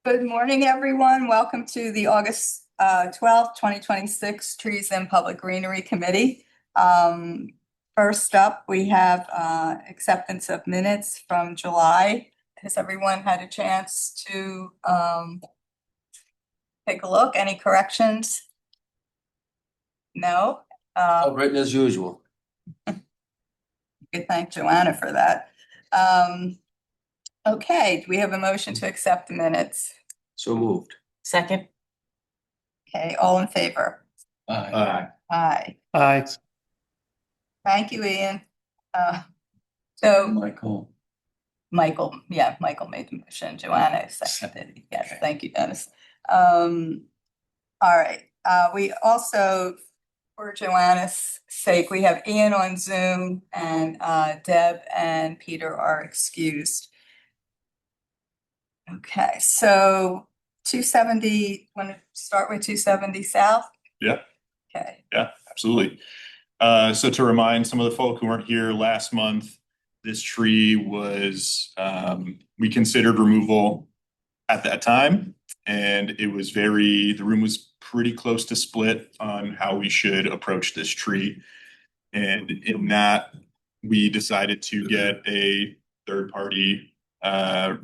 Good morning, everyone. Welcome to the August 12th, 2026 Trees and Public Greenery Committee. First up, we have acceptance of minutes from July. Has everyone had a chance to take a look? Any corrections? No? Written as usual. We thank Joanna for that. Okay, do we have a motion to accept the minutes? So moved. Second. Okay, all in favor? Aye. Aye. Aye. Thank you, Ian. So Michael. Michael made the motion. Joanna seconded. Yes, Okay. thank you, Dennis. All right, we also, for Joanna's sake, we have Ian on Zoom and Deb and Peter are excused. Okay, so 270, want to start with 270 South? Yeah. Okay. Yeah, absolutely. So to remind some of the folk who weren't here last month, this tree was, we considered removal at that time. And it was the room was pretty close to split on how we should approach this tree. And in that, we decided to get a third-party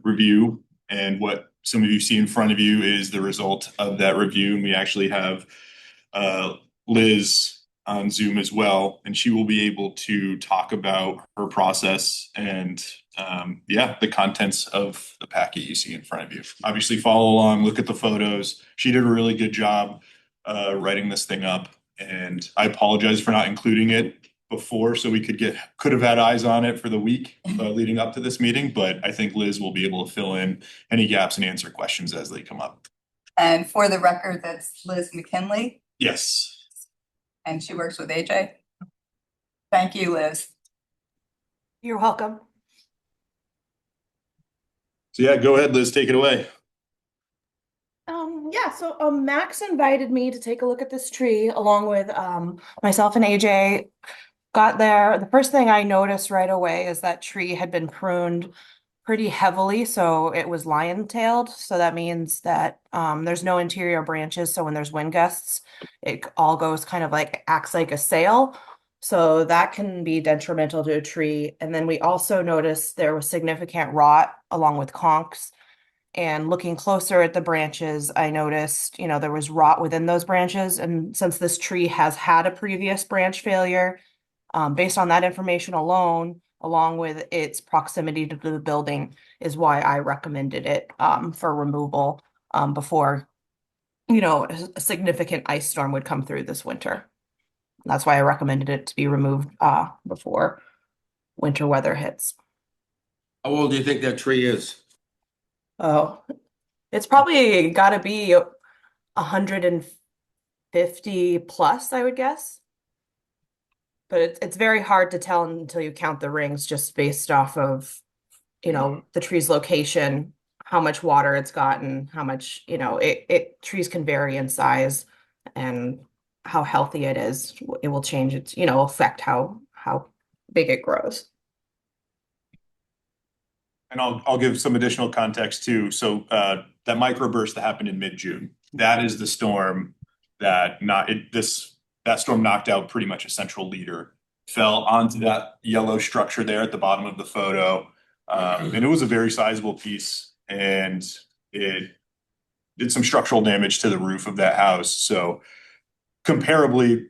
review. And what some of you see in front of you is the result of that review. And we actually have Liz on Zoom as well, and she will be able to talk about her process and the contents of the packet you see in front of you. Obviously, follow along, look at the photos. She did a really good job writing this thing up, and I apologize for not including it before, so we could have had eyes on it for the week leading up to this meeting, but I think Liz will be able to fill in any gaps and answer questions as they come up. And for the record, that's Liz McKinley. Yes. And she works with AJ. Thank you, Liz. You're welcome. So yeah, go ahead, Liz, take it away. So Max invited me to take a look at this tree along with myself and AJ. Got there. The first thing I noticed right away is that tree had been pruned pretty heavily, so it was lion-tailed. So that means that there's no interior branches. So when there's wind gusts, it all goes kind of like acts like a sail. So that can be detrimental to a tree. And then we also noticed there was significant rot along with conchs. And looking closer at the branches, I noticed, there was rot within those branches. And since this tree has had a previous branch failure, based on that information alone, along with its proximity to the building, is why I recommended it for removal before, a significant ice storm would come through this winter. That's why I recommended it to be removed before winter weather hits. How old do you think that tree is? Oh, it's probably got to be 150 plus, I would guess. But it's very hard to tell until you count the rings just based off of, the tree's location, how much water it's gotten, how much, trees can vary in size and how healthy it is. It will change its, affect how big it grows. And I'll give some additional context too. So that microburst that happened in mid-June, that is the storm that storm knocked out pretty much a central leader, fell onto that yellow structure there at the bottom of the photo. And it was a very sizable piece, and it did some structural damage to the roof of that house. So comparably,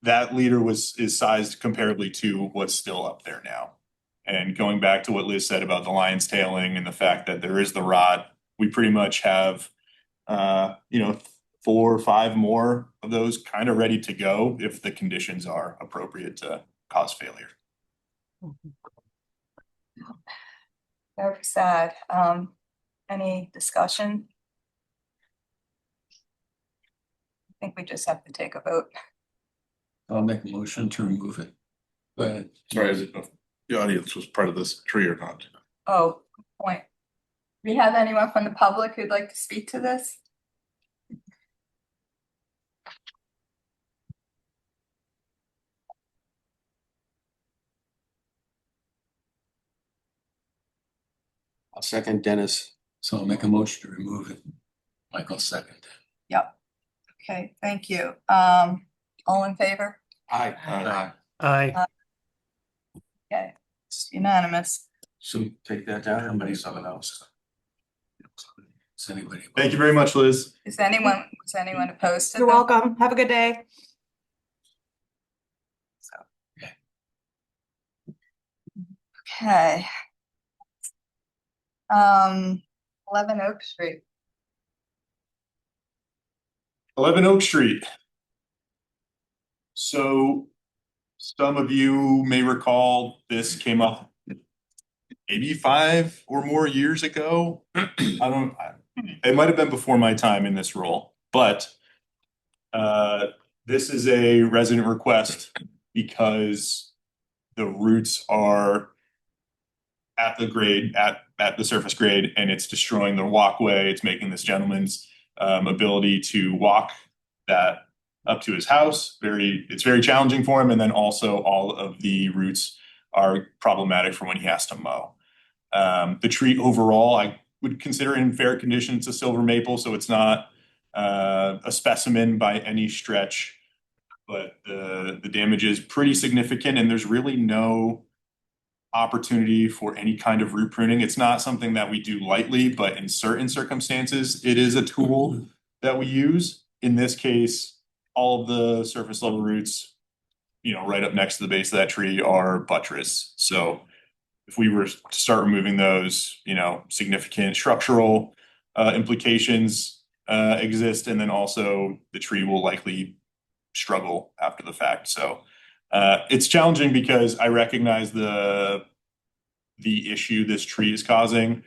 that leader is sized comparably to what's still up there now. And going back to what Liz said about the lion's tailing and the fact that there is the rot, we pretty much have, 4 or 5 more of those kind of ready to go if the conditions are appropriate to cause failure. Very sad. Any discussion? I think we just have to take a vote. I'll make a motion to remove it. Go ahead. Sorry, is it the audience was part of this tree or not? Oh, good point. Do we have anyone from the public who'd like to speak to this? I'll second Dennis' So I'll make a motion to remove it. Michael second. Okay, thank you. All in favor? Aye. Aye. Okay, it's unanimous. So take that down, somebody, someone else. Is anybody? Thank you very much, Liz. Is anyone opposed to You're them? welcome. Have a good day. Okay. 11 Oak Street. 11 Oak Street. So some of you may recall this came up maybe 5 or more years ago. It might have been before my time in this role, but this is a resident request because the roots are at the grade, at the surface grade, and it's destroying the walkway. It's making this gentleman's ability to walk that up to his house it's very challenging for him. And then also all of the roots are problematic for when he has to mow. The tree overall, I would consider in fair condition. It's a silver maple, so it's not a specimen by any stretch, but the damage is pretty significant, and there's really no opportunity for any kind of root pruning. It's not something that we do lightly, but in certain circumstances, it is a tool that we use. In this case, all of the surface level roots, right up next to the base of that tree are buttress. So if we were to start removing those, significant structural implications exist, and then also the tree will likely struggle after the fact. So it's challenging because I recognize the issue this tree is causing,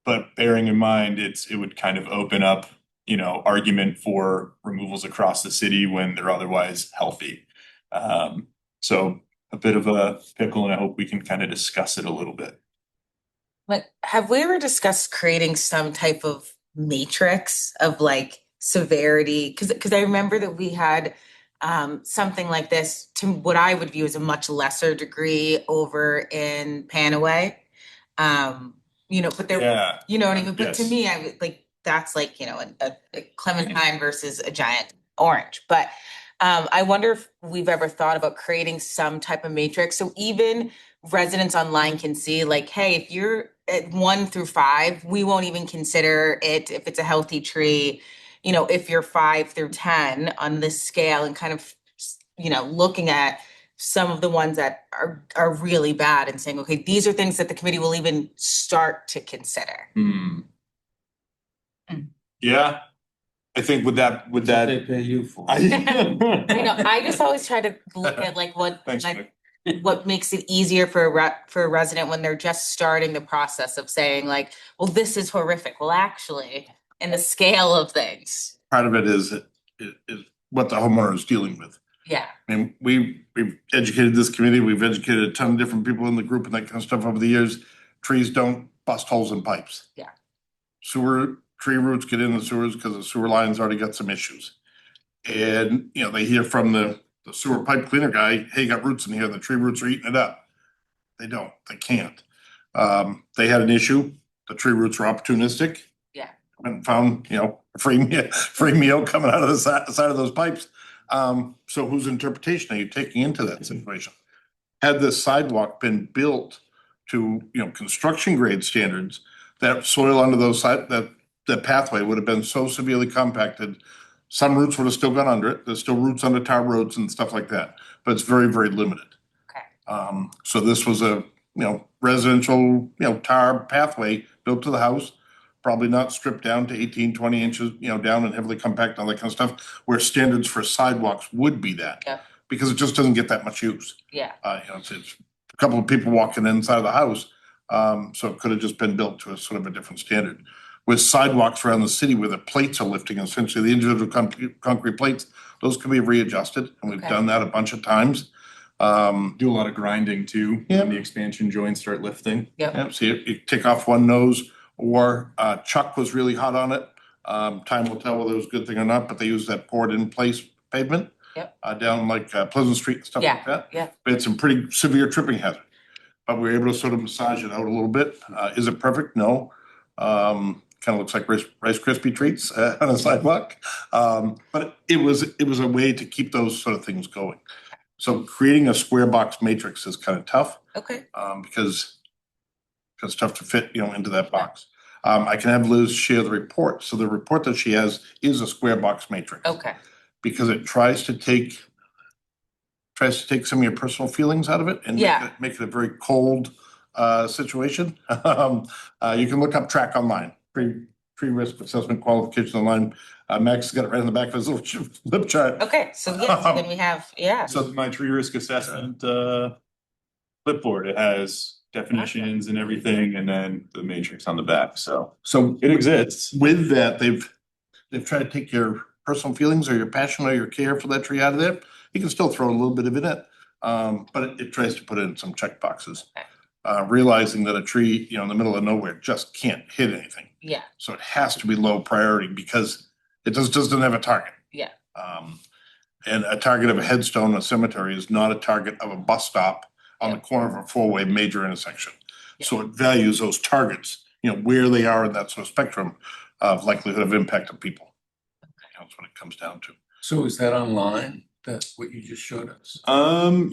but bearing in mind it would kind of open up, argument for removals across the city when they're otherwise healthy. So a bit of a pickle, and I hope we can kind of discuss it a little bit. But have we ever discussed creating some type of matrix of like severity? Because I remember that we had something like this to what I would view as a much lesser degree over in Panaway. But there, Yeah. you know what I mean? But to Yes. me, I would like that's like, a clementine versus a giant orange. But I wonder if we've ever thought about creating some type of matrix. So even residents online can see like, hey, if you're at 1 through 5, we won't even consider it if it's a healthy tree. If you're 5 through 10 on this scale, and kind of, looking at some of the ones that are really bad and saying, okay, these are things that the committee will even start to consider. Yeah, I think would that They pay you for. I just always try to look at like Thanks, Mike. what makes it easier for a resident when they're just starting the process of saying like, well, this is horrific. Well, actually, in the scale of things. Part of it is what the homeowner is dealing with. Yeah. I mean, we've educated this committee, we've educated a ton of different people in the group and that kind of stuff over the years. Trees don't bust holes in pipes. Yeah. Tree roots get in the sewers because the sewer line's already got some issues. And, they hear from the sewer pipe cleaner guy, hey, you got roots in here, the tree roots are eating it up. They can't. They had an issue, the tree roots were opportunistic. Yeah. Went and found, a free meal coming out of the side of those pipes. So whose interpretation are you taking into that situation? Had this sidewalk been built to, construction grade standards, that soil under those that pathway would have been so severely compacted. Some roots would have still gone under it. There's still roots under tar roads and stuff like that, but it's very, very limited. Okay. So this was a, residential, tar pathway built to the house, probably not stripped down to 18, 20 inches, down and heavily compacted, all that kind of stuff, where standards for sidewalks would be that. Yep. Because it just doesn't get that much use. Yeah. It's a couple of people walking inside of the house. So it could have just been built to a sort of a different standard. With sidewalks around the city where the plates are lifting, essentially the individual concrete plates, those can be readjusted, and we've Okay. done that a bunch of times. Do a lot of grinding too, Yeah. when the expansion joints start lifting. Yep. So you take off one nose, or Chuck was really hot on it. Time will tell whether it was a good thing or not, but they used that poured in place pavement. Yep. Down like Pleasant Street and stuff like Yeah. that. Yeah. But it's some pretty severe tripping hazard. but we were able to sort of massage it out a little bit. Is it perfect? No. Kind of looks like Rice Krispie treats on a sidewalk. But it was a way to keep those sort of things going. So creating a square box matrix is kind of tough, Okay, because it's tough to fit, into that box. I can have Liz share the report. So the report that she has is a square box matrix. okay, Because it tries to take some of your personal feelings out of it and Yeah. make it a very cold situation. You can look up track online, tree risk assessment qualification online. Max got it right in the back of his little flip chart. okay, so yes, then we have, yeah. So my tree risk assessment clipboard, it has definitions and everything, and then the matrix on the back, so So it exists. with that, they've tried to take your personal feelings or your passion or your care for that tree out of there. You can still throw a little bit of it in it, but it tries to put in some check boxes. Okay. Realizing that a tree, in the middle of nowhere just can't hit anything. Yeah, So it has to be low priority because it just doesn't have a target. yeah, And a target of a headstone in a cemetery is not a target of a bus stop on the corner of a four-way major intersection. So it values those targets, where they are in that sort of spectrum of likelihood of impact of people. That's what it comes down to. So is that online? That's what you just showed us?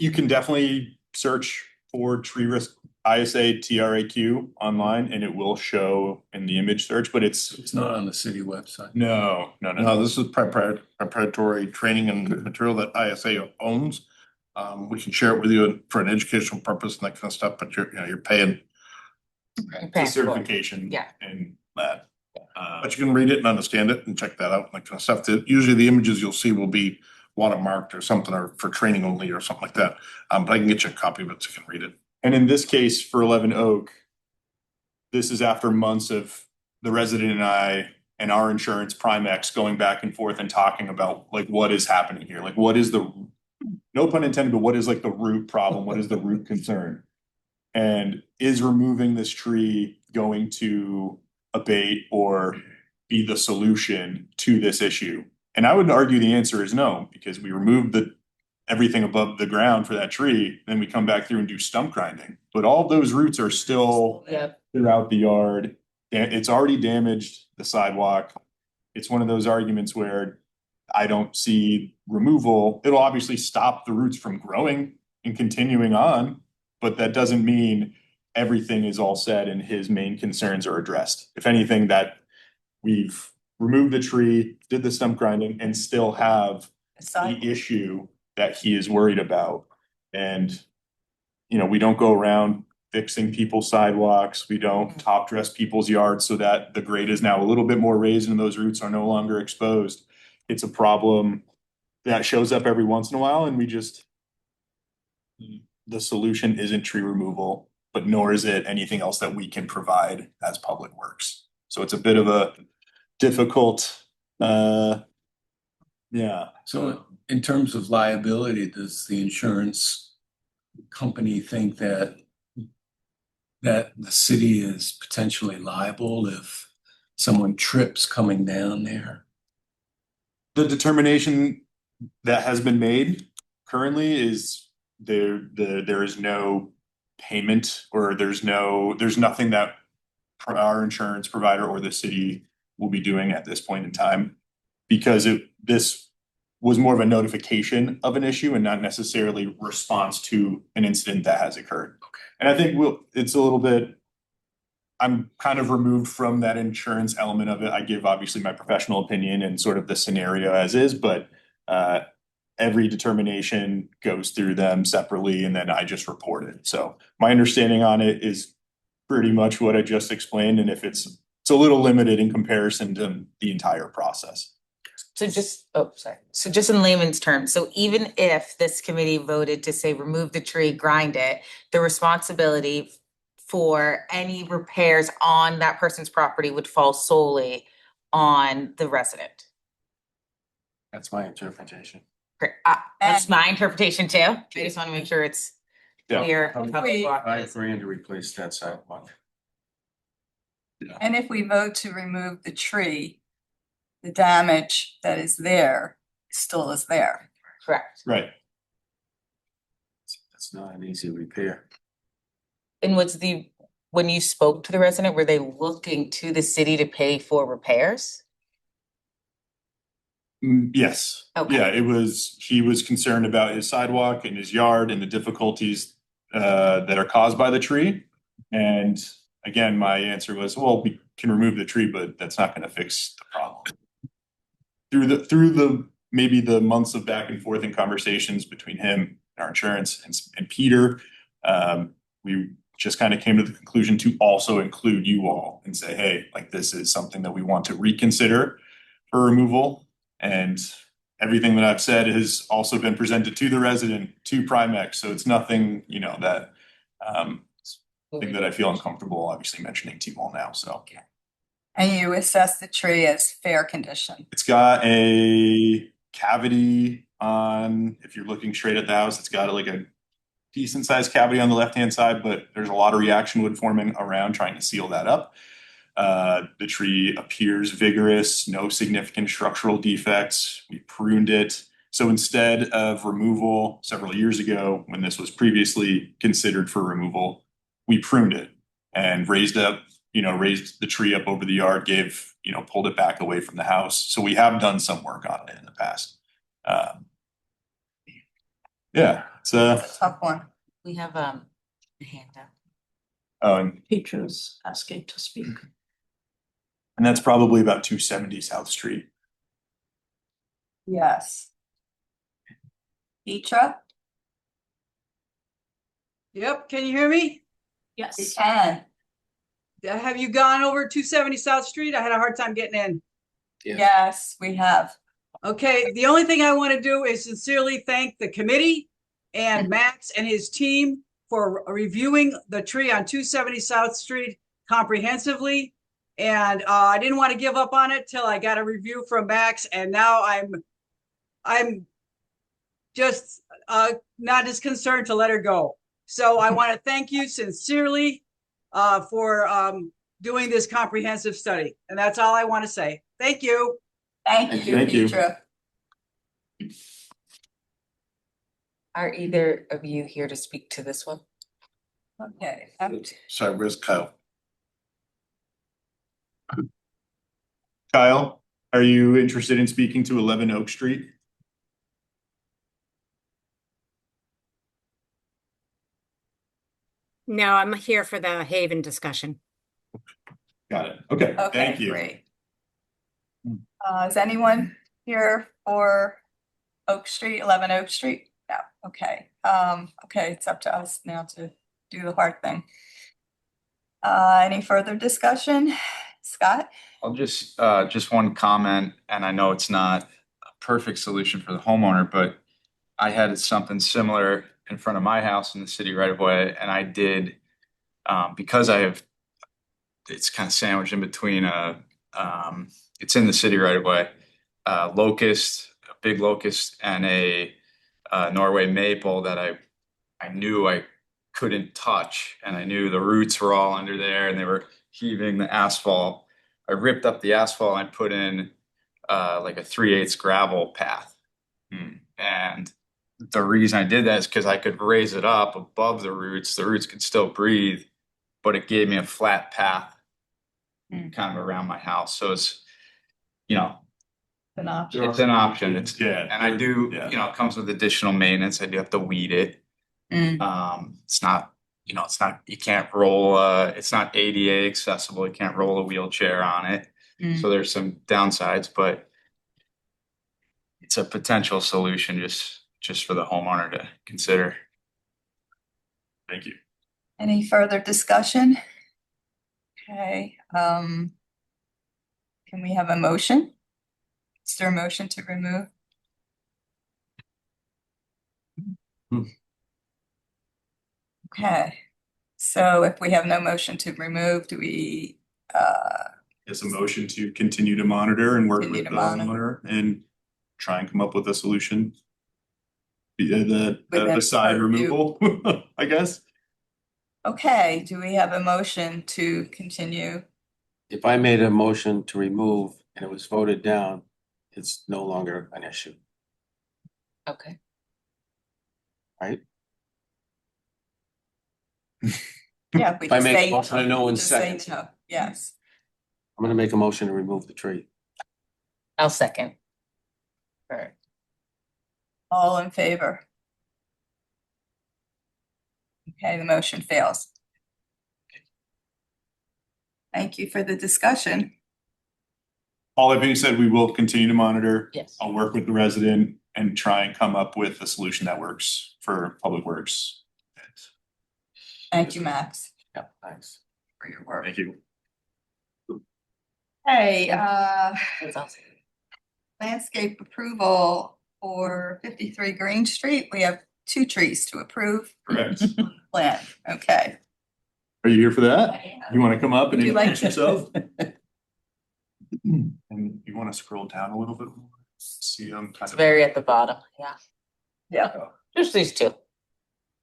You can definitely search for tree risk ISA TRAQ online, and it will show in the image search, but It's not on the city website. no. No, this is preparatory training and material that ISA owns. We can share it with you for an educational purpose and that kind of stuff, but you're paying. It's a certification. Yeah. And that. But you can read it and understand it and check that out and that kind of stuff. Usually the images you'll see will be watermarked or something, or for training only or something like that. But I can get you a copy of it so you can read it. And in this case, for 11 Oak, this is after months of the resident and I and our insurance Primex going back and forth and talking about like what is happening here, like what is the, no pun intended, but what is like the root problem, what is the root concern, and is removing this tree going to abate or be the solution to this issue? And I would argue the answer is no, because we removed everything above the ground for that tree, then we come back through and do stump grinding. But all of those roots are still Yep. throughout the yard. It's already damaged the sidewalk. It's one of those arguments where I don't see removal. It'll obviously stop the roots from growing and continuing on, but that doesn't mean everything is all said and his main concerns are addressed. If anything, that we've removed the tree, did the stump grinding, and still have the issue that he is worried about. And, we don't go around fixing people's sidewalks. We don't top dress people's yards so that the grade is now a little bit more raised and those roots are no longer exposed. It's a problem that shows up every once in a while, and the solution isn't tree removal, but nor is it anything else that we can provide as public works. So it's a bit of a difficult, yeah. So in terms of liability, does the insurance company think that the city is potentially liable if someone trips coming down there? The determination that has been made currently is there is no payment, or there's nothing that our insurance provider or the city will be doing at this point in time, because this was more of a notification of an issue and not necessarily response to an incident that has occurred. Okay. And I think it's a little bit, I'm kind of removed from that insurance element of it. I give obviously my professional opinion and sort of the scenario as is, but every determination goes through them separately and then I just report it. So my understanding on it is pretty much what I just explained. And if it's a little limited in comparison to the entire process. So just in layman's terms, so even if this committee voted to say remove the tree, grind it, the responsibility for any repairs on that person's property would fall solely on the resident. That's my interpretation. Great. That's my interpretation too. I just want to make sure it's clear. how the law I is. agree to replace that sidewalk. And if we vote to remove the tree, the damage that is there still is there. Correct. Right. That's not an easy repair. And when you spoke to the resident, were they looking to the city to pay for repairs? Yes. Okay. Yeah, he was concerned about his sidewalk and his yard and the difficulties that are caused by the tree. And again, my answer was, well, we can remove the tree, but that's not gonna fix the problem. Through the maybe the months of back and forth and conversations between him, our insurance and Peter, we just kind of came to the conclusion to also include you all and say, hey, like this is something that we want to reconsider for removal. And everything that I've said has also been presented to the resident, to Primex. So it's nothing, you know, that thing that I feel uncomfortable obviously mentioning to you all now. So And you assess the tree as fair condition. it's got a cavity on, if you're looking straight at the house, it's got like a decent sized cavity on the left-hand side, but there's a lot of reaction wood forming around trying to seal that up. The tree appears vigorous, no significant structural defects. We pruned it. So instead of removal several years ago, when this was previously considered for removal, we pruned it and raised the tree up over the yard, pulled it back away from the house. So we have done some work on it in the past. Yeah, it's It's a tough one. We have a handout. and Petrus asking to speak. that's probably about 270 South Street. Yes. Petra, Yep, can you hear me? we Yes. can. Have you gone over 270 South Street? I had a hard time getting in. Yes, we have. Okay, the only thing I want to do is sincerely thank the committee and Max and his team for reviewing the tree on 270 South Street comprehensively. And I didn't want to give up on it till I got a review from Max, and now I'm just not as concerned to let her go. So I want to thank you sincerely for doing this comprehensive study. And that's all I want to say. Thank you. Thank you, Thank you. Petra. Are either of you here to speak to this one? Okay. Sorry, where's Kyle? Kyle, are you interested in speaking to 11 Oak Street? No, I'm here for the Haven discussion. Got it. Okay, Okay, thank you. great. Is anyone here for Oak Street, 11 Oak Street? No, okay. Okay, it's up to us now to do the hard thing. Any further discussion? Scott? I'll just one comment, and I know it's not a perfect solution for the homeowner, but I had something similar in front of my house in the city right away, and I did, because it's kind of sandwiched in between it's in the city right away, a big locust and a Norway maple that I knew I couldn't touch, and I knew the roots were all under there and they were heaving the asphalt. I ripped up the asphalt and I put in like a 3/8 gravel path. And the reason I did that is because I could raise it up above the roots. The roots could still breathe, but it gave me a flat path kind of around my house. So it's, An option. it's an option. It's Yeah. and I do, Yeah. it comes with additional maintenance. I do have to weed it. It's not, you can't roll, it's not ADA accessible. You can't roll a wheelchair on it. So there's some downsides, but it's a potential solution just for the homeowner to consider. Thank you. Any further discussion? Okay, can we have a motion? Is there a motion to remove? Okay, so if we have no motion to remove, do we, It's a motion to continue to monitor and work Continue with to the monitor. homeowner and try and come up with a solution. The Within side purview. removal, I guess. okay, do we have a motion to continue? If I made a motion to remove and it was voted down, it's no longer an issue, Okay. right? Yeah, we If I just make a say, motion, I know in just say seconds. no. Yes. I'm gonna make a motion to remove the tree. I'll second. Or- All in favor? Okay, the motion fails. Thank you for the discussion. All that being said, we will continue to monitor. Yes. I'll work with the resident and try and come up with a solution that works for Public Works. Thank you, Max, Yeah, thanks. for your work. Thank you. Hey, That's awesome. landscape approval for 53 Green Street. We have 2 trees to approve. Correct. Plan, okay. Are you here for that? You want to come up and Would you like introduce to- yourself? And you want to scroll down a little bit more? See them kind It's of. very at the bottom, yeah. Yeah. Just these two.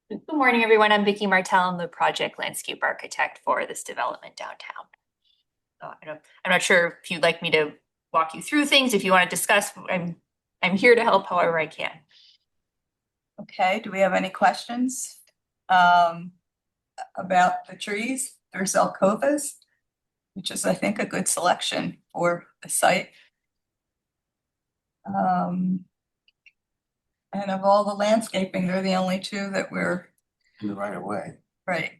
Good morning, everyone. I'm Vicky Martell. I'm the project landscape architect for this development downtown. So I'm not sure if you'd like me to walk you through things. If you want to discuss, I'm here to help however I can. Okay, do we have any questions? About the trees? There's alcovas, which is, I think, a good selection for the site. And of all the landscaping, they're the only 2 that we're, In the right of way. right.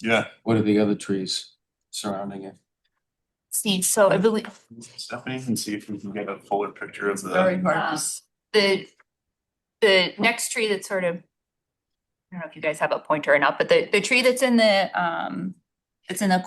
Yeah. What are the other trees surrounding it? Steve, so I believe Stephanie, and see if we can get a fuller picture of Very the. hard. the next tree that's sort of, I don't know if you guys have a pointer or not, but the tree that's in the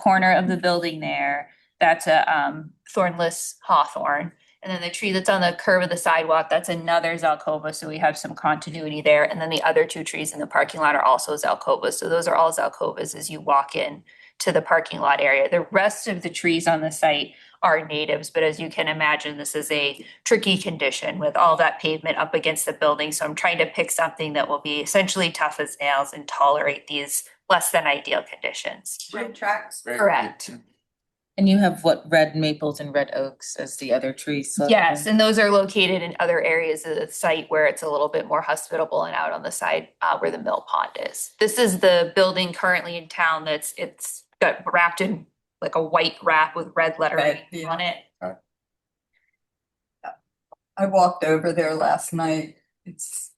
corner of the building there, that's a thornless hawthorn. And then the tree that's on the curve of the sidewalk, that's another Zelkova, so we have some continuity there. And then the other 2 trees in the parking lot are also Zelkovas. So those are all Zelkovas as you walk in to the parking lot area. The rest of the trees on the site are natives, but as you can imagine, this is a tricky condition with all that pavement up against the building. So I'm trying to pick something that will be essentially tough as nails and tolerate these less than ideal conditions. Train tracks. Correct. And you have what, red maples and red oaks as the other trees? Yes, and those are located in other areas of the site where it's a little bit more hospitable and out on the side where the mill pond is. This is the building currently in town it's got wrapped in like a white wrap with red lettering Right, yeah. on it. I walked over there last night. It's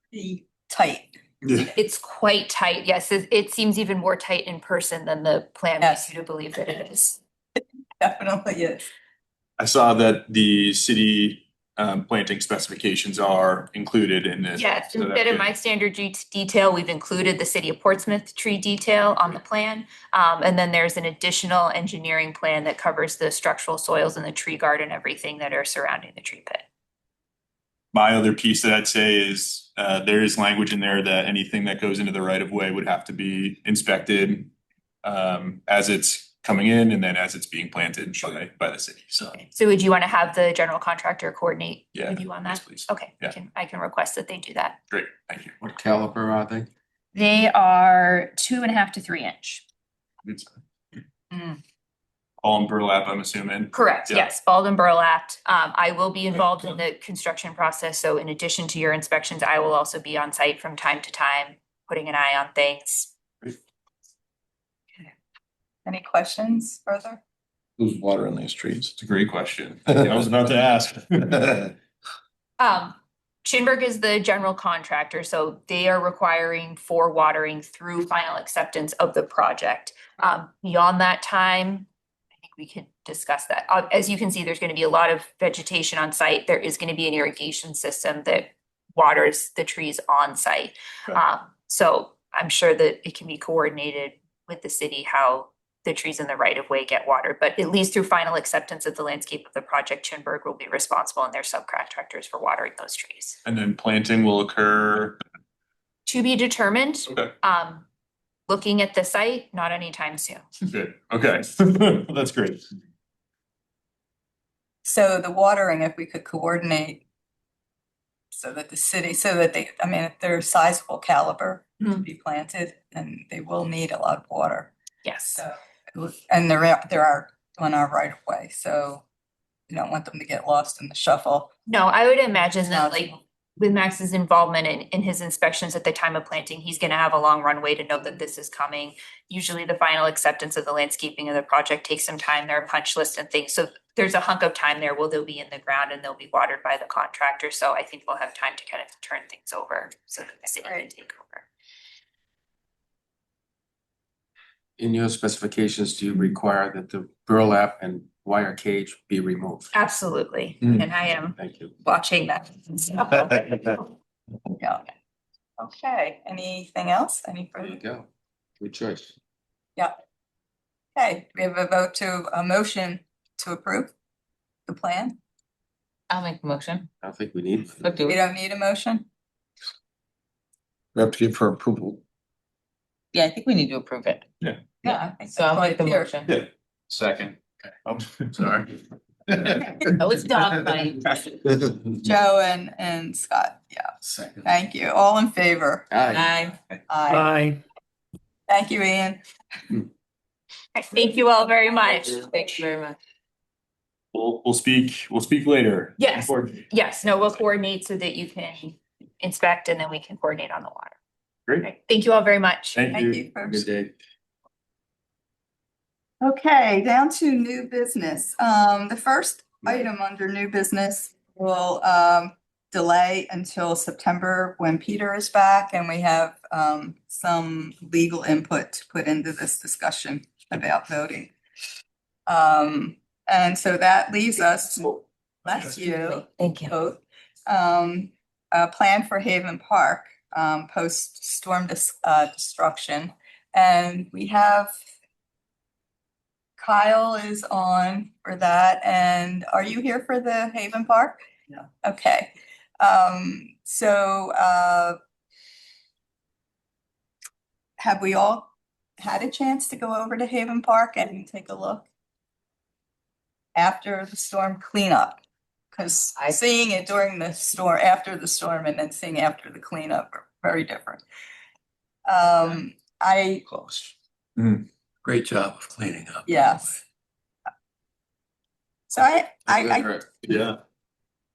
pretty tight. Yeah. It's quite tight. Yes, it seems even more tight in person than the plan Yes. leads you to believe that it is. Definitely is. I saw that the city planting specifications are included in this. Yes, So that's instead of good. my standard detail, we've included the city of Portsmouth tree detail on the plan. And then there's an additional engineering plan that covers the structural soils and the tree garden, everything that are surrounding the tree pit. My other piece that I'd say is there is language in there that anything that goes into the right of way would have to be inspected as it's coming in and then as it's being planted by the city. So So would you want to have the general contractor coordinate Yeah, with you on yes, that? please. Okay, Yeah. I can request that they do that. great, thank you. What caliber are they? They are 2.5 to 3 inch. Good stuff. Mm. All in burlap, I'm assuming. Correct, Yeah. yes, balled and burlapped. I will be involved in the construction process, so in addition to your inspections, I will also be on site from time to time, putting an eye on things. Any questions further? Who's watering these trees? It's a great question. I was about to ask. Chinburg is the general contractor, so they are requiring for watering through final acceptance of the project. Beyond that time, I think we could discuss that. As you can see, there's gonna be a lot of vegetation on site. There is gonna be an irrigation system that waters the trees on site. Okay. So I'm sure that it can be coordinated with the city how the trees in the right of way get watered, but at least through final acceptance of the landscape of the project, Chinburg will be responsible and their subcontractors for watering those trees. And then planting will occur. To be determined, Okay, looking at the site, not anytime soon. good. Okay, that's great. So the watering, if we could coordinate so that the city, so that they, I mean, if they're sizable caliber to be planted, and they will need a lot of water. Yes. So, and there are on our right of way, so you don't want them to get lost in the shuffle. No, I would imagine that Sounds- like with Max's involvement in his inspections at the time of planting, he's gonna have a long runway to know that this is coming. Usually the final acceptance of the landscaping of the project takes some time. There are punch lists and things. So there's a hunk of time there where they'll be in the ground and they'll be watered by the contractor. So I think we'll have time to kind of turn things over so that the city can take over. In your specifications, do you require that the burlap and wire cage be removed? Absolutely. Mm. And I am Thank you. watching that. Yeah. Okay, anything else? Any There you further? go. Good choice. Okay, we have a motion to approve the plan. I'll make a motion. I don't think we need. Look, do We it. don't need a motion? We have to give her approval. Yeah, I think we need to approve it. Yeah. I think So I'll that's make the clear. motion. Yeah. Second. Oh, sorry. Oh, it's dog fight. Joe and Scott, yeah, Second. thank you. All in favor? Aye. Aye. Aye. Thank you, Ian. Thank you all very much. Thank you very much. We'll speak later. Yes. Yes, no, we'll coordinate so that you can inspect and then we can coordinate on the water. Great. Okay, thank you all very much. Thank Thank you. you, Good folks. day. Okay, down to new business. The first item under new business will delay until September when Peter is back and we have some legal input to put into this discussion about voting. And so that leaves us, bless you, Thank you. both, a plan for Haven Park, post-storm destruction. And we have Kyle is on for that. And are you here for the Haven Park? Yeah. Okay. So have we all had a chance to go over to Haven Park and take a look after the storm cleanup? Because seeing it during the storm, after the storm, and then seeing after the cleanup are very different. Close. Great job of cleaning up. Yes. So I Yeah.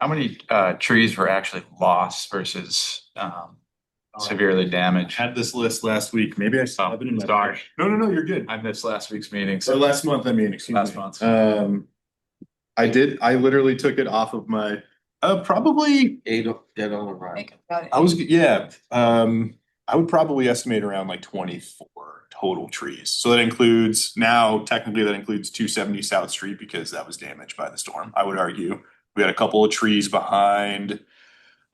How many trees were actually lost versus severely damaged? Had this list last week. Maybe I saw it in my. Sorry. No, you're good. I missed last week's meeting. Or last month, I mean, excuse me. Last month. I literally took it off of my, probably, Dead on arrival. I would probably estimate around like 24 total trees. So that includes, now technically that includes 270 South Street because that was damaged by the storm, I would argue. We had a couple of trees behind,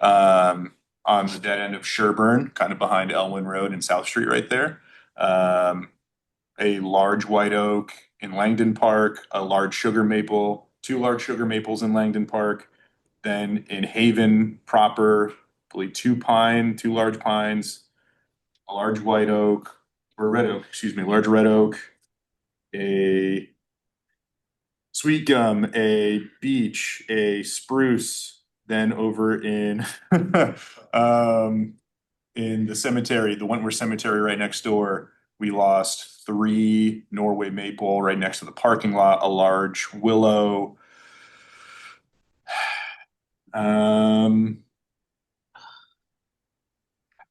on the dead end of Sherburne, kind of behind Elwyn Road and South Street right there. A large white oak in Langdon Park, a large sugar maple, 2 large sugar maples in Langdon Park. Then in Haven proper, I believe 2 large pines, a large white oak, or red oak, large red oak, a sweet gum, a beech, a spruce. Then over in in the cemetery, the Wentworth Cemetery right next door, we lost 3 Norway maple right next to the parking lot, a large willow. I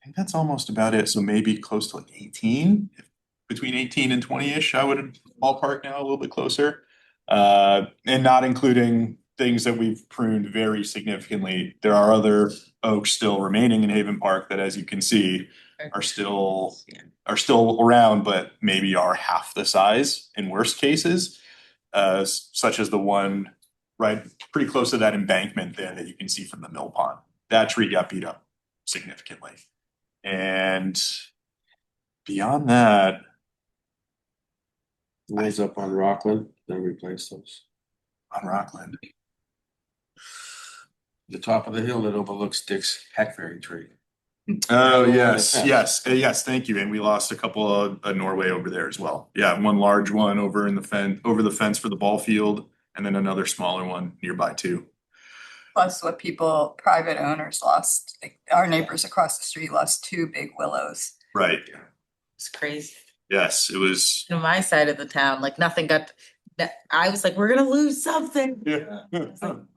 think that's almost about it. So maybe close to like 18, between 18 and 20-ish, I would ballpark now, a little bit closer. And not including things that we've pruned very significantly. There are other oaks still remaining in Haven Park that, as you can see, are still around, but maybe are half the size in worst cases, such as the one right pretty close to that embankment there that you can see from the mill pond. That tree got beat up significantly. And beyond that, One's up on Rockland, then replace those. on Rockland, The top of the hill that overlooks Dick's hackberry tree. oh, yes, yes, thank you. And we lost a couple of Norway over there as well. Yeah, one large one over in the over the fence for the ball field, and then another smaller one nearby too. plus what private owners lost, like our neighbors across the street lost 2 big willows. Right. It's crazy. Yes, it was. On my side of the town, like nothing got, I was like, we're gonna lose something. Yeah.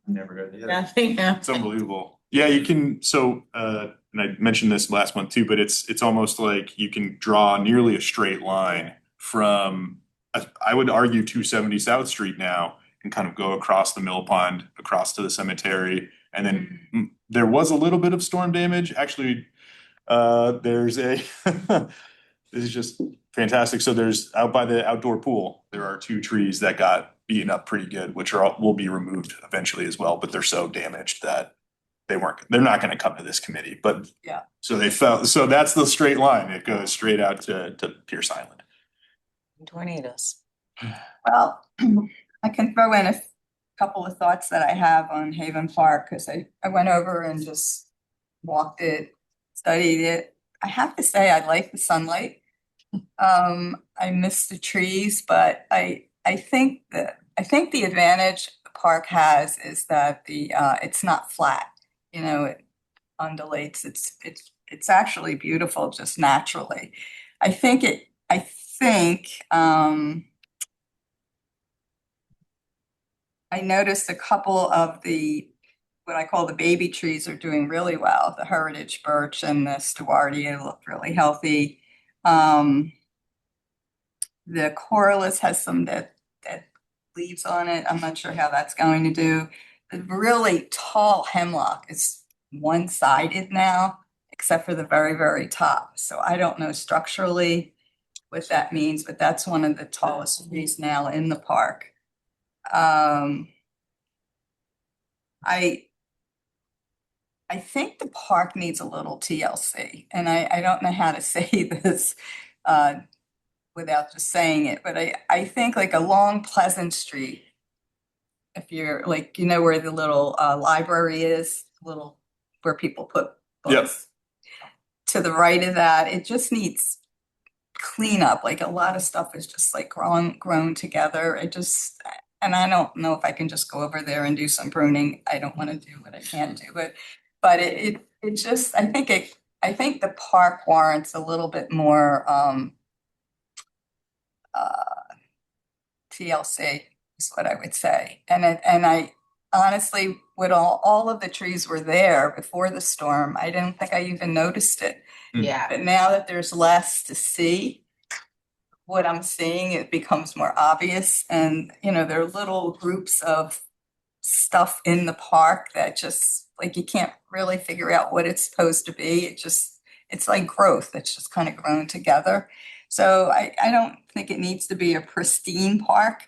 Never got Nothing happened. It's unbelievable. Yeah, you can, so, and I mentioned this last month too, but it's almost like you can draw nearly a straight line from, I would argue 270 South Street now and kind of go across the mill pond, across to the cemetery. And then there was a little bit of storm damage. Actually, there's a, this is just fantastic. So there's out by the outdoor pool, there are 2 trees that got beaten up pretty good, which will be removed eventually as well, but they're so damaged that they're not gonna come to this committee, but. Yeah. So so that's the straight line. It goes straight out to Pierce Island. Tornadoes. Well, I can throw in a couple of thoughts that I have on Haven Park, because I went over and just walked it, studied it. I have to say, I like the sunlight. I miss the trees, but I think the advantage the park has is that it's not flat. You know, it undulates. It's actually beautiful just naturally. I think I noticed a couple of what I call the baby trees are doing really well. The heritage birch and the stewardia look really healthy. The corylus has some dead leaves on it. I'm not sure how that's going to do. The really tall hemlock is one-sided now, except for the very, very top. So I don't know structurally what that means, but that's one of the tallest trees now in the park. I think the park needs a little TLC, and I don't know how to say this without just saying it, but I think like along Pleasant Street, if you're like, you know, where the little library is, where people put books. To the right of that, it just needs cleanup. Like a lot of stuff is just like grown together. And I don't know if I can just go over there and do some pruning. I don't want to do what I can't do, but it just, I think the park warrants a little bit more TLC is what I would say. And I honestly, with all of the trees were there before the storm, I didn't think I even noticed it. Yeah. But now that there's less to see, what I'm seeing, it becomes more obvious. And, you know, there are little groups of stuff in the park that just, like, you can't really figure out what it's supposed to be. It's like growth that's just kind of grown together. So I don't think it needs to be a pristine park.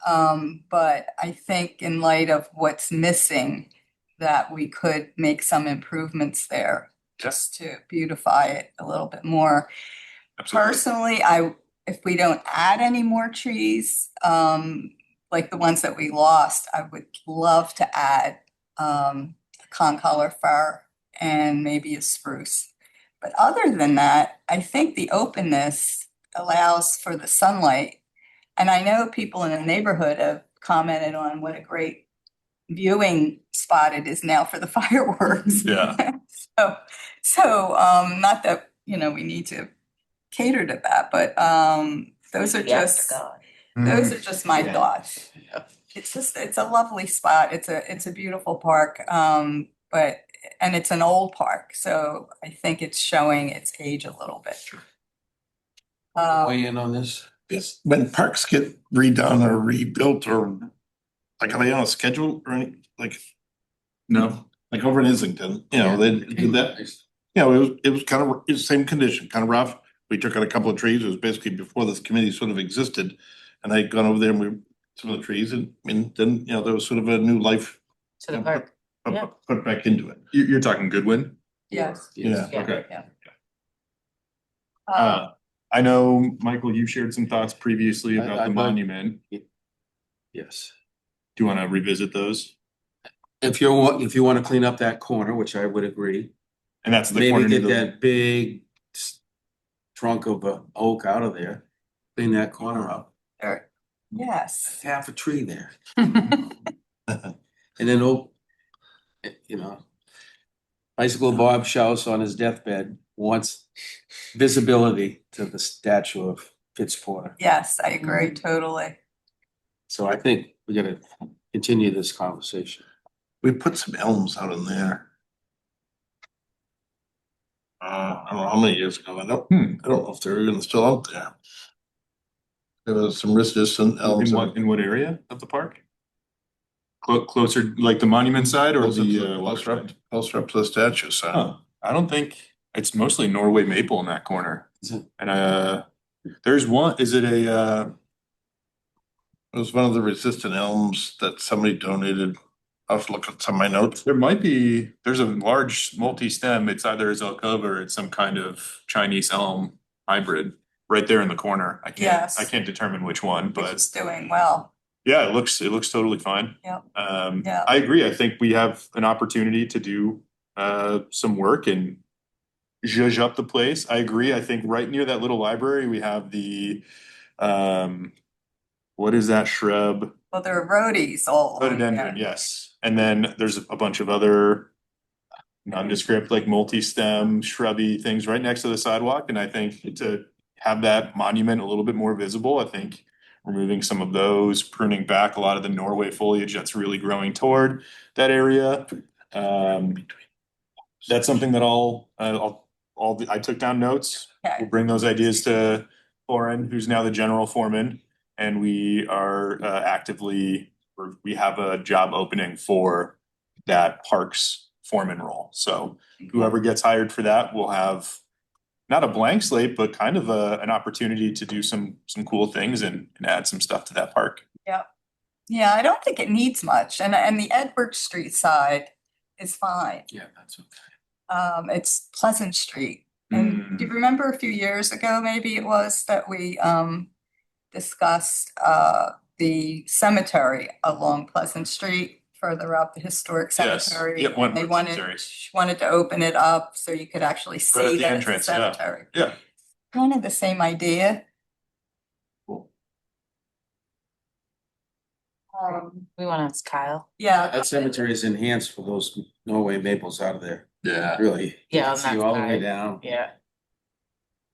But I think in light of what's missing, that we could make some improvements there just to beautify it a little bit more. Absolutely. Personally, if we don't add any more trees, like the ones that we lost, I would love to add concolor fir and maybe a spruce. But other than that, I think the openness allows for the sunlight. And I know people in the neighborhood have commented on what a great viewing spot it is now for the fireworks. Yeah. So not that, you know, we need to cater to that, but those are just my Yeah. thoughts. It's a lovely spot. It's a beautiful park. And it's an old park, so I think it's showing its age a little bit. Weigh in on this? Yes, when parks get redone or rebuilt or like are they on a schedule or any, like, No. like over in Islington, you know, they did that. You know, it was kind of, it's the same condition, kind of rough. We took out a couple of trees. It was basically before this committee sort of existed. And I'd gone over there and we, some of the trees and then, you know, there was sort of a new life. To the park. Yeah. Put back into it. You're talking Goodwin? Yes. Yeah. Yeah. Okay. Yeah. I know, Michael, you shared some thoughts previously about the I'd like- monument. Yes. Do you want to revisit those? If you want to clean up that corner, which I would agree, And that's the maybe corner get near the, that big trunk of a oak out of there, clean that corner up. Sure. Yes. Half a tree there. And then, you know, Bicycle Bob Schaus on his deathbed wants visibility to the statue of Fitzporter. Yes, I agree totally. So I think we gotta continue this conversation. We put some elms out in there. I don't know how many years ago. I don't know if they're even still out there. There was some resistant elms. In what area of the park? Closer, like the monument side or Closer the to- water side? closer up to the statue side. Huh, I don't think, it's mostly Norway maple in that corner. Is it? And there's one, is it a It was one of the resistant elms that somebody donated. I'll have to look at some of my notes. there might be, there's a large multi-stem, it's either a Zelkova or it's some kind of Chinese elm hybrid right there in the corner. I Yes. can't determine which one, Which but is doing well. yeah, it looks totally fine. Yep. I agree. I think we have an opportunity to do some work and zhuzh up the place. I agree. I think right near that little library, we have the what is that shrub? Well, there are roadies all along Rhododendron, there. yes. And then there's a bunch of other nondescript, like multi-stem shrubby things right next to the sidewalk. And I think to have that monument a little bit more visible, I think removing some of those, pruning back a lot of the Norway foliage that's really growing toward that area. That's something that I took down notes. Okay. We'll bring those ideas to Lauren, who's now the general foreman, and we are we have a job opening for that parks foreman role. So whoever gets hired for that will have not a blank slate, but kind of an opportunity to do some cool things and add some stuff to that park. Yeah, I don't think it needs much. And the Edward Street side is fine. Yeah, that's okay. It's Pleasant Street. And do you remember a few years ago, maybe it was, that we discussed the cemetery along Pleasant Street, further up the historic Yes. cemetery. Yep, and They Wentworth Cemetery. wanted to open it up so you could actually Right at see the that it's a entrance, yeah. cemetery. Yeah. Kind of the same idea. Cool. We want to ask Kyle. Yeah, That cemetery is enhanced for those Norway maples out of there, Yeah. really. Yeah, You can on see that all the way side. down. Yeah.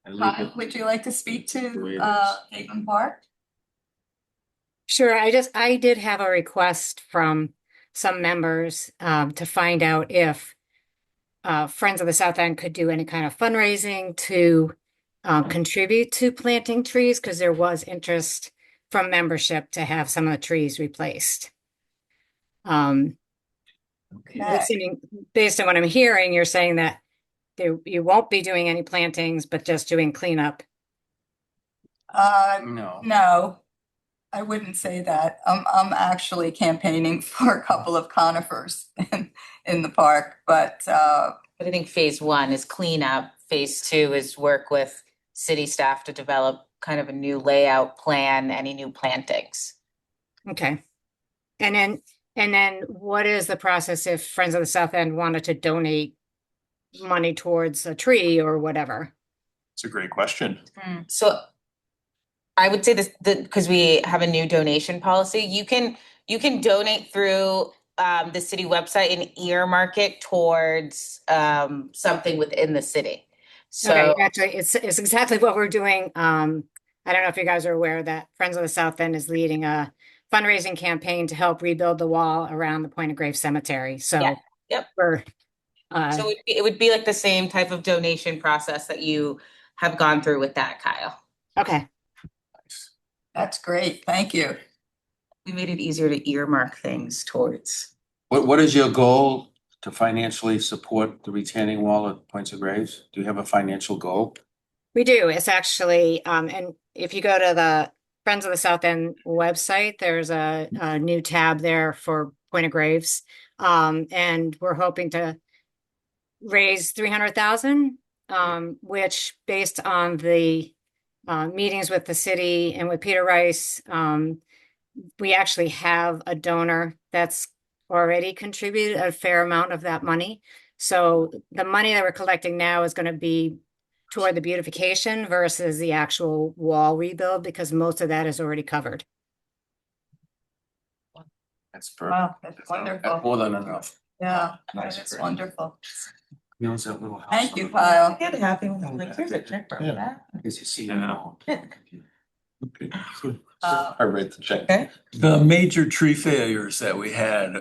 And Kyle, leave it- would you like to speak The way to it is. Haven Park? Sure, I did have a request from some members to find out if Friends of the South End could do any kind of fundraising to contribute to planting trees, because there was interest from membership to have some of the trees replaced. Okay. Based on what I'm hearing, you're saying that you won't be doing any plantings, but just doing cleanup. No. No, I wouldn't say that. I'm actually campaigning for a couple of conifers in the park, but But I think phase one is cleanup. Phase two is work with city staff to develop kind of a new layout plan, any new plantings. Okay. And then what is the process if Friends of the South End wanted to donate money towards a tree or whatever? It's a great question. So I would say this, because we have a new donation policy, you can donate through the city website and earmark it towards something within the city. So Okay, actually, it's exactly what we're doing. I don't know if you guys are aware that Friends of the South End is leading a fundraising campaign to help rebuild the wall around the Point of Grave Cemetery. So Yeah, yep. we're so it would be like the same type of donation process that you have gone through with that, Kyle. okay. that's great. Thank you. We made it easier to earmark things towards. What is your goal to financially support the retaining wall at Points of Graves? Do you have a financial goal? We do. It's actually, and if you go to the Friends of the South End website, there's a new tab there for Point of Graves. And we're hoping to raise 300,000, which based on the meetings with the city and with Peter Rice, we actually have a donor that's already contributed a fair amount of that money. So the money that we're collecting now is going to be toward the beautification versus the actual wall rebuild, because most of that is already covered. That's perfect. Wow, that's wonderful. More than enough. Yeah, Nice. that's wonderful. You know, it's that little house. Thank you, on the- Kyle. Get happy with them. Like, here's a check for Yeah. that. Because you see. Yeah. Okay, good. Uh, I write the check. Okay. The major tree failures that we had,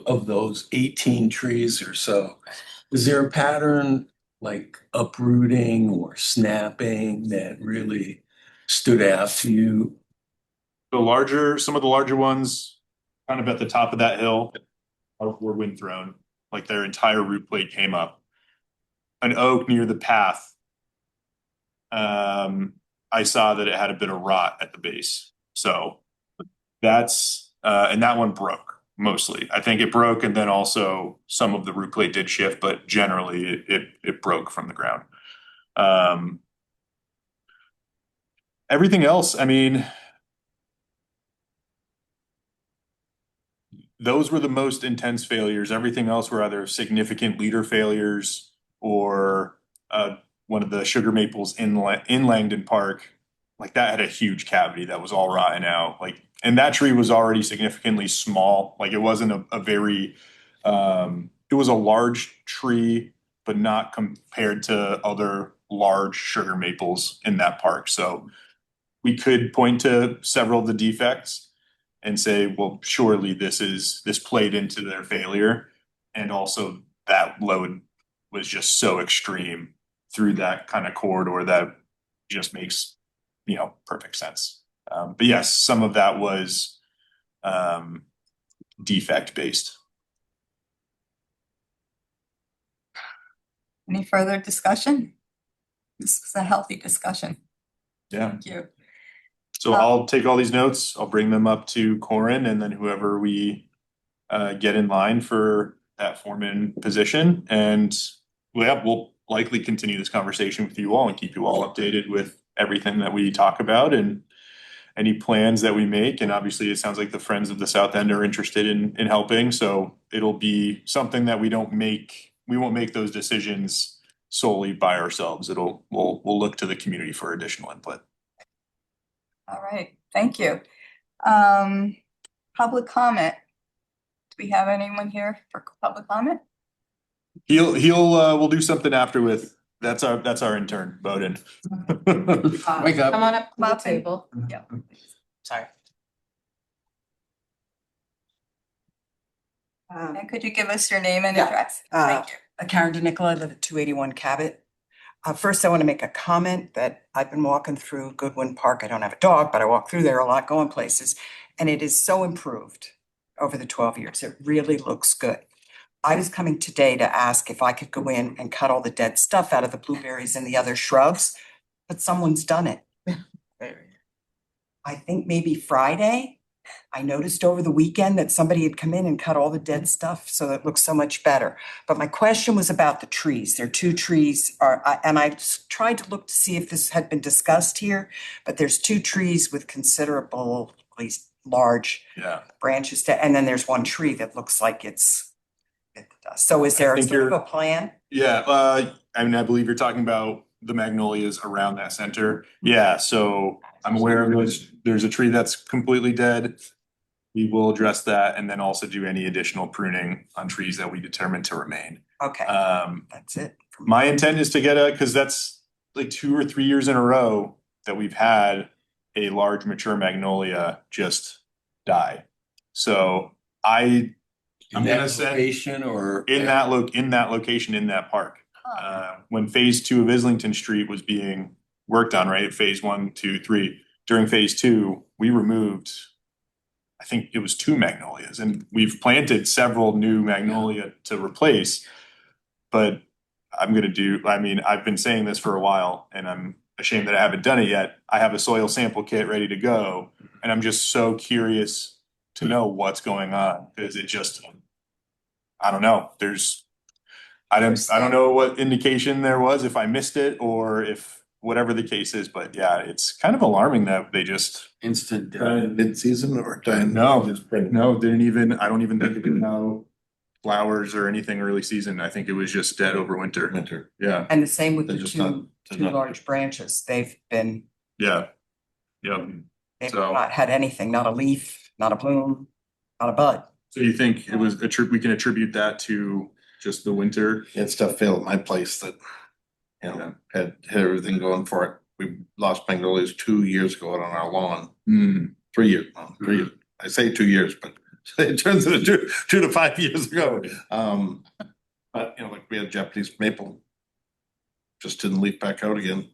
of those 18 trees or so, is there a pattern like uprooting or snapping that really stood out to you? Some of the larger ones, kind of at the top of that hill, were wind thrown, like their entire root plate came up. An oak near the path, I saw that it had a bit of rot at the base. So that's, and that one broke mostly. I think it broke, and then also some of the root plate did shift, but generally it broke from the ground. Everything else, I mean, those were the most intense failures. Everything else were either significant leader failures or one of the sugar maples in Langdon Park. Like that had a huge cavity that was all rotten out. Like, and that tree was already significantly small. Like it wasn't a very, it was a large tree, but not compared to other large sugar maples in that park. So we could point to several of the defects and say, well, surely this played into their failure. And also that load was just so extreme through that kind of corridor that just makes, perfect sense. But yes, some of that was defect based. Any further discussion? This was a healthy discussion. Yeah. Thank you. So I'll take all these notes, I'll bring them up to Corin, and then whoever we get in line for that foreman position. And we'll likely continue this conversation with you all and keep you all updated with everything that we talk about and any plans that we make. And obviously, it sounds like the Friends of the South End are interested in helping. So it'll be something that we won't make those decisions solely by ourselves. We'll look to the community for additional input. All right, thank you. Public comment. Do we have anyone here for public comment? We'll do something after with, that's our intern, Bowden. Wake up. Come on up to the Martin. table. Yeah. Sorry. And could you give us your name and Yeah. address? Thank you. Karen DeNicola, I live at 281 Cabot. First, I want to make a comment that I've been walking through Goodwin Park. I don't have a dog, but I walk through there a lot, going places. And it is so improved over the 12 years. It really looks good. I was coming today to ask if I could go in and cut all the dead stuff out of the blueberries and the other shrubs, but someone's done it. I think maybe Friday. I noticed over the weekend that somebody had come in and cut all the dead stuff, so that looks so much better. But my question was about the trees. There are two trees, and I tried to look to see if this had been discussed here, but there's two trees with considerable, at least large branches, and then there's one tree that looks like it's. So is there sort of a plan? Yeah, I mean, I believe you're talking about the magnolias around that center. Yeah, so I'm aware of those. There's a tree that's completely dead. We will address that and then also do any additional pruning on trees that we determine to remain. Okay, that's it. My intent is to get because that's like 2 or 3 years in a row that we've had a large mature magnolia just die. So I'm gonna send Location or? in that location in that park. When phase 2 of Islington Street was being worked on, right? Phase 1, 2, 3. During phase 2, we removed, I think it was 2 magnolias, and we've planted several new magnolia to replace. But I've been saying this for a while, and I'm ashamed that I haven't done it yet. I have a soil sample kit ready to go, and I'm just so curious to know what's going on, because it just, I don't know. I don't know what indication there was, if I missed it or if whatever the case is, but yeah, it's kind of alarming that they just. Instant death. Mid-season or No, I don't even think it could know flowers or anything early season. I think it was just dead over winter. Yeah. And the same with They're the just two not- large branches. They've been, Yeah. Yep. they've So- not had anything, not a leaf, not a bloom, not a bud. So you think it was we can attribute that to just the winter? Had stuff failed at my place that, had everything going for it. We lost magnolias 2 years ago on our lawn. 3 years, 3 years. I say 2 years, but it turns into 2 to 5 years ago. But like we had Japanese maple just didn't leaf back out again.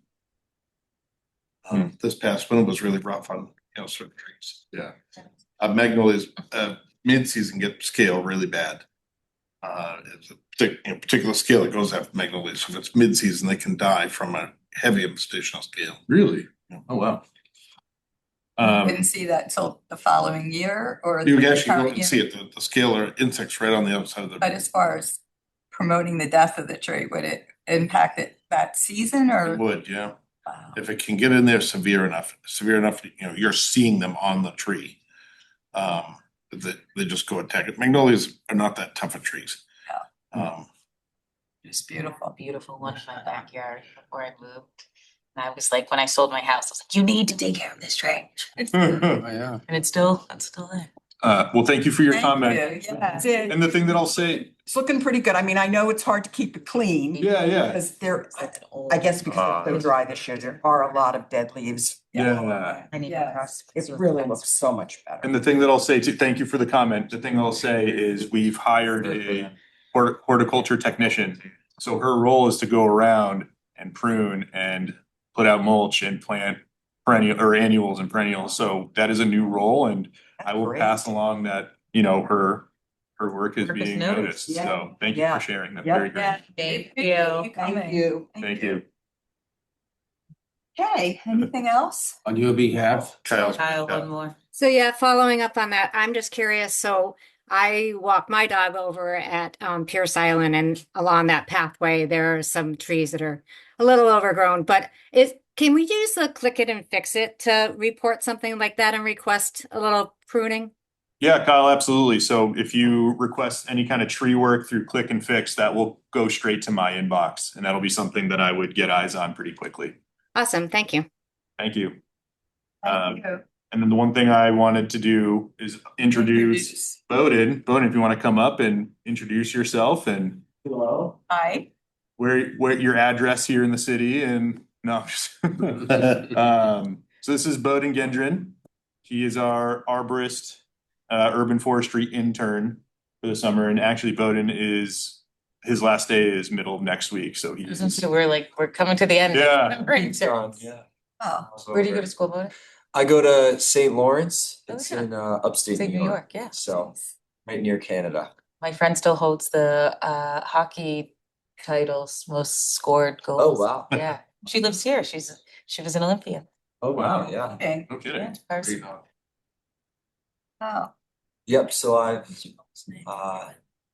This past winter was really rough on, certain trees. Yeah. Magnolias, mid-season get scale really bad. It's a particular scale that goes after magnolias. If it's mid-season, they can die from a heavy infestational scale. Really? Oh, wow. Didn't see that till the following year or You the actually current don't year. see it, the scale or insects right on the outside of the. But as far as promoting the death of the tree, would it impact it that season It or? would, yeah. Wow. If it can get in there severe enough, you're seeing them on the tree. They just go attack it. Magnolias are not that tough of trees. It's beautiful. Beautiful one in my backyard before I moved. And I was like, when I sold my house, I was like, you need to take care of this tree. Oh, yeah. And it's still there. Well, thank you for your Thank comment. you, yeah. And the thing that I'll say, It's looking pretty good. I mean, I know it's hard to keep it clean. yeah. Because I guess because it's so dry this year, there are a lot of dead leaves. Yeah. I need to Yes. cross. It really looks so much better. And the thing that I'll say too, thank you for the comment. The thing I'll say is we've hired a horticulture technician. So her role is to go around and prune and put out mulch and plant perennial or annuals and perennials. So that is a new role, and I will Great. pass along that, her work is Work is being noticed. noticed. Yeah. So thank you Yeah. for sharing. That's Yep. very great. Yeah. Thank Appreciate you. coming. Thank you. Thank you. Okay, anything else? On your behalf, Kyle's. Kyle, one more. So yeah, following up on that, I'm just curious. So I walk my dog over at Pierce Island, and along that pathway, there are some trees that are a little overgrown. But can we use the click it and fix it to report something like that and request a little pruning? Yeah, Kyle, absolutely. So if you request any kind of tree work through Click and Fix, that will go straight to my inbox, and that'll be something that I would get eyes on pretty quickly. Awesome, thank you. Thank you. Thank you. And then the one thing I wanted to do is introduce Bowden. Bowden, if you want to come up and introduce yourself and Hello. Hi. where your address here in the city, and no, I'm just so this is Bowden Gendron. He is our arborist, urban forestry intern for the summer, and actually Bowden is his last day is middle of next week, so he's So we're coming to the end. Yeah. Yeah. Oh, Where do you go to school, Bode? I go to St. Lawrence. Oh, It's yeah. in upstate State New York. yeah. So right near Canada. My friend still holds the hockey titles, most scored Oh, goals. wow. Yeah, she lives here. She was an Olympian. Oh, wow. Yeah. okay. no kidding. Yeah, ours- Oh, Yep. So I've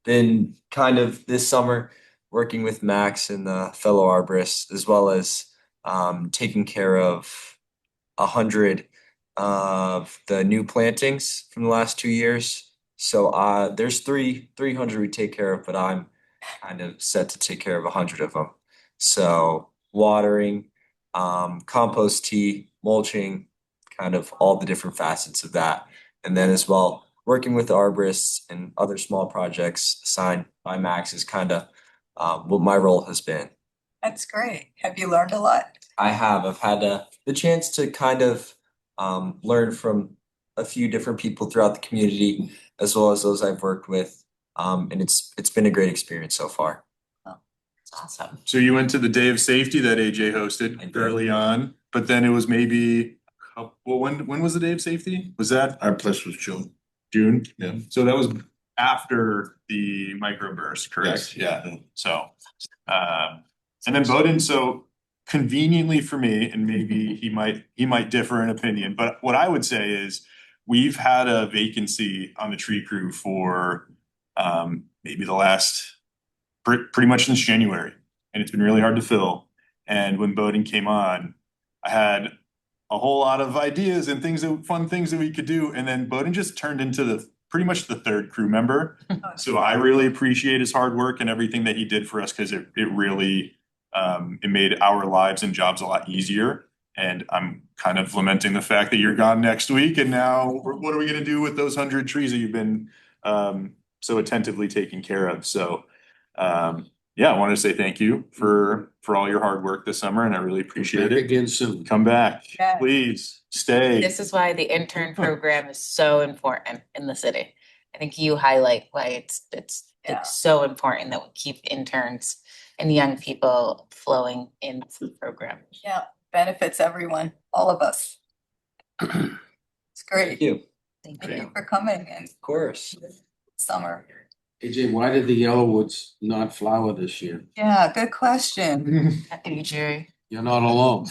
been kind of this summer working with Max and the fellow arborists, as well as taking care of 100 of the new plantings from the last 2 years. So there's 300 we take care of, but I'm kind of set to take care of 100 of them. So watering, compost tea, mulching, kind of all the different facets of that. And then as well, working with the arborists and other small projects assigned by Max is kind of what my role has been. that's great. Have you learned a lot? I've had the chance to kind of learn from a few different people throughout the community, as well as those I've worked with. And it's been a great experience so far. It's awesome. So you went to the day of safety that AJ I hosted did. early on, but then it was maybe, well, when was the day of safety? Was that Our place was June. June? Yeah. So that was after the microburst, correct? Yes. Yeah, so, and then Bowden, so conveniently for me, and maybe he might differ in opinion, but what I would say is we've had a vacancy on the tree crew for maybe the last pretty much since January, and it's been really hard to fill. And when Bowden came on, I had a whole lot of ideas and fun things that we could do, and then Bowden just turned into pretty much the third crew member. So I really appreciate his hard work and everything that he did for us, because it really it made our lives and jobs a lot easier. And I'm kind of lamenting the fact that you're gone next week, and now what are we gonna do with those 100 trees that you've been so attentively taking care of? So yeah, I wanted to say thank you for all your hard work this summer, and I really appreciate back it. again soon. Come back, Yes. please stay. This is why the intern program is so important in the city. I think you highlight why it's Yeah. so important that we keep interns and young people flowing into the program. Yeah, benefits everyone, all of us. It's great. Thank you. Thank you for coming and Of course. summer. AJ, why did the Yellowwoods not flower this year? Yeah, good question. Jerry. You're not alone.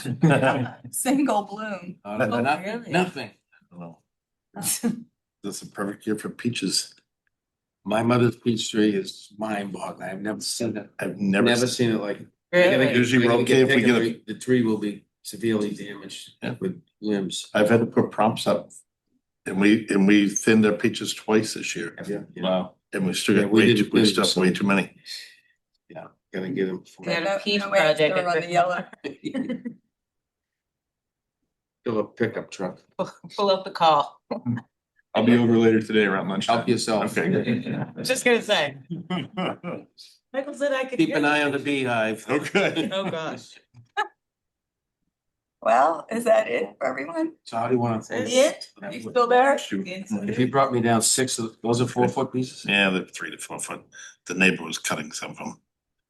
Single bloom. Nothing, nothing. That's a perfect year for peaches. My mother's peach tree is mind boggling. I've never seen it. I've Never never seen it like. Really? Usually we're okay if we get a, The tree will be severely damaged Yeah. with limbs. I've had to put prompts up. And we thinned our peaches twice this year. Yeah. Wow. And we still Yeah, got we way didn't too, we finish, still have so- way too many. Yeah, gotta get them. Yeah. No- peach no project answer at on the the- yellow. Fill a pickup truck. Pull up the call. I'll be over later today around lunchtime. Help yourself. Okay. Just gonna say. Michael said I could. Keep an eye on the beehive. Okay. Oh, gosh. Well, is that it for everyone? So how do you wanna? That's it? You still there? If you brought me down 6 of those are 4-foot pieces. Yeah, they're 3 to 4 foot. The neighbor was cutting some of them.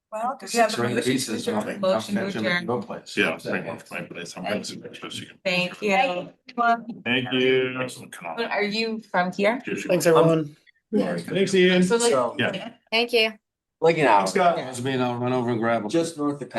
Well, do you have a 6 motion? pieces. to I'll adjourn? Motion to catch 'em at adjourn. your place. Yeah, bring one to my place. I'm gonna see pictures you can. Thank you. Thank you. Are you from here? Thanks, everyone. Thanks, Ian. So like. So- Yeah. Thank you. Like an hour. Scott. I mean, I'll run over and grab them. Just north of.